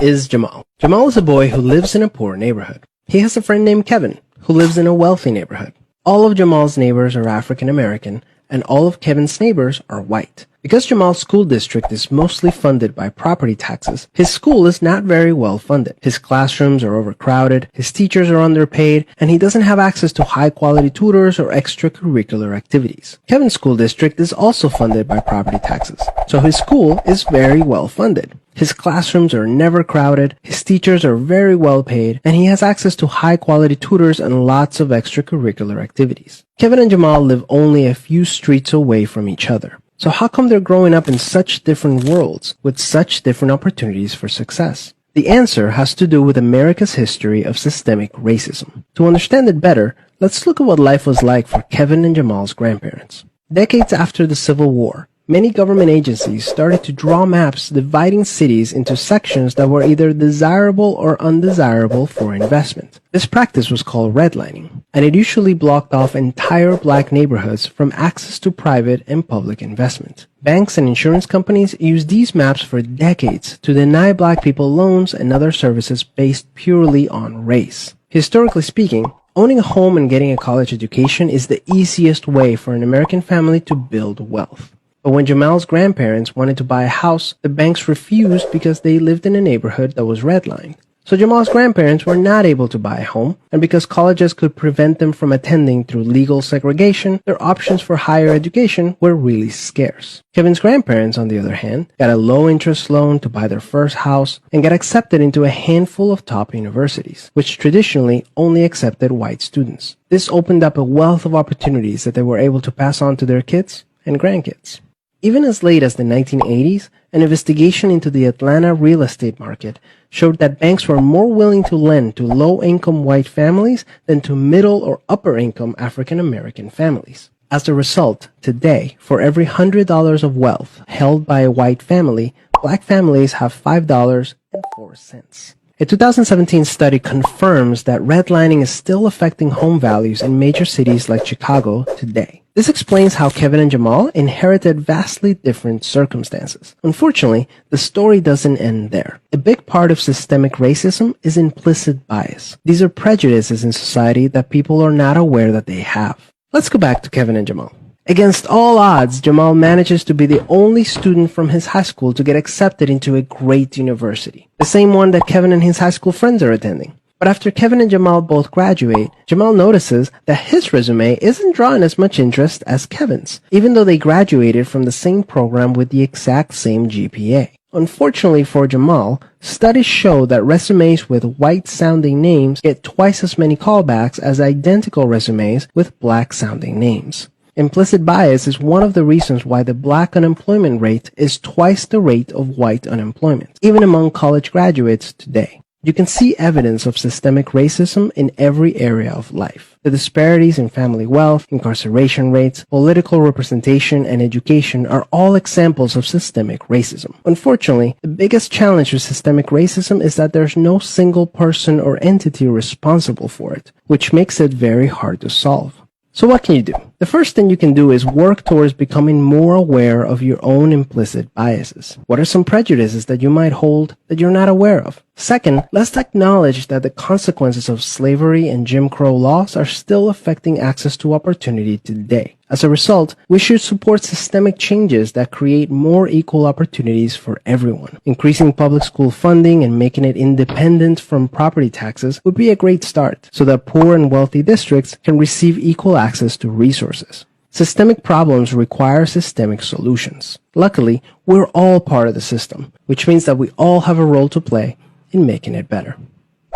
is Jamal. Jamal is a boy who lives in a poor neighborhood. He has a friend named Kevin, who lives in a wealthy neighborhood. All of Jamal's neighbors are African American, and all of Kevin's neighbors are white. Because Jamal's school district is mostly funded by property taxes, his school is not very well funded. His classrooms are overcrowded, his teachers are underpaid, and he doesn't have access to high-quality tutors or extracurricular activities. Kevin's school district is also funded by property taxes, so his school is very well funded. His classrooms are never crowded, his teachers are very well paid, and he has access to high-quality tutors and lots of extracurricular activities. Kevin and Jamal live only a few streets away from each other. So how come they're growing up in such different worlds with such different opportunities for success? The answer has to do with America's history of systemic racism. To understand it better, let's look at what life was like for Kevin and Jamal's grandparents. Decades after the Civil War, many government agencies started to draw maps dividing cities into sections that were either desirable or undesirable for investment. This practice was called redlining, and it usually blocked off entire black neighborhoods from access to private and public investment. Banks and insurance companies used these maps for decades to deny black people loans and other services based purely on race. Historically speaking, owning a home and getting a college education is the easiest way for an American family to build wealth. But when Jamal's grandparents wanted to buy a house, the banks refused because they lived in a neighborhood that was redlined. So Jamal's grandparents were not able to buy a home, and because colleges could prevent them from attending through legal segregation, their options for higher education were really scarce. Kevin's grandparents, on the other hand, got a low-interest loan to buy their first house and got accepted into a handful of top universities, which traditionally only accepted white students. This opened up a wealth of opportunities that they were able to pass on to their kids and grandkids. Even as late as the 1980s, an investigation into the Atlanta real estate market showed that banks were more willing to lend to low-income white families than to middle or upper-income African-American families. As a result, today, for every $100 of wealth held by a white family, black families have $5.04. A 2017 study confirms that redlining is still affecting home values in major cities like Chicago today. This explains how Kevin and Jamal inherited vastly different circumstances. Unfortunately, the story doesn't end there. A big part of systemic racism is implicit bias. These are prejudices in society that people are not aware that they have. Let's go back to Kevin and Jamal. Against all odds, Jamal manages to be the only student from his high school to get accepted into a great university, the same one that Kevin and his high school friends are attending. But after Kevin and Jamal both graduate, Jamal notices that his resume isn't drawing as much interest as Kevin's, even though they graduated from the same program with the exact same GPA. Unfortunately for Jamal, studies show that resumes with white-sounding names get twice as many callbacks as identical resumes with black-sounding names. Implicit bias is one of the reasons why the black unemployment rate is twice the rate of white unemployment, even among college graduates today. You can see evidence of systemic racism in every area of life. The disparities in family wealth, incarceration rates, political representation, and education are all examples of systemic racism. Unfortunately, the biggest challenge with systemic racism is that there's no single person or entity responsible for it, which makes it very hard to solve. So what can you do? The first thing you can do is work towards becoming more aware of your own implicit biases. What are some prejudices that you might hold that you're not aware of? Second, let's acknowledge that the consequences of slavery and Jim Crow laws are still affecting access to opportunity today. As a result, we should support systemic changes that create more equal opportunities for everyone. Increasing public school funding and making it independent from property taxes would be a great start, so that poor and wealthy districts can receive equal access to resources. Systemic problems require systemic solutions. Luckily, we're all part of the system, which means that we all have a role to play in making it better.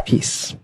Peace.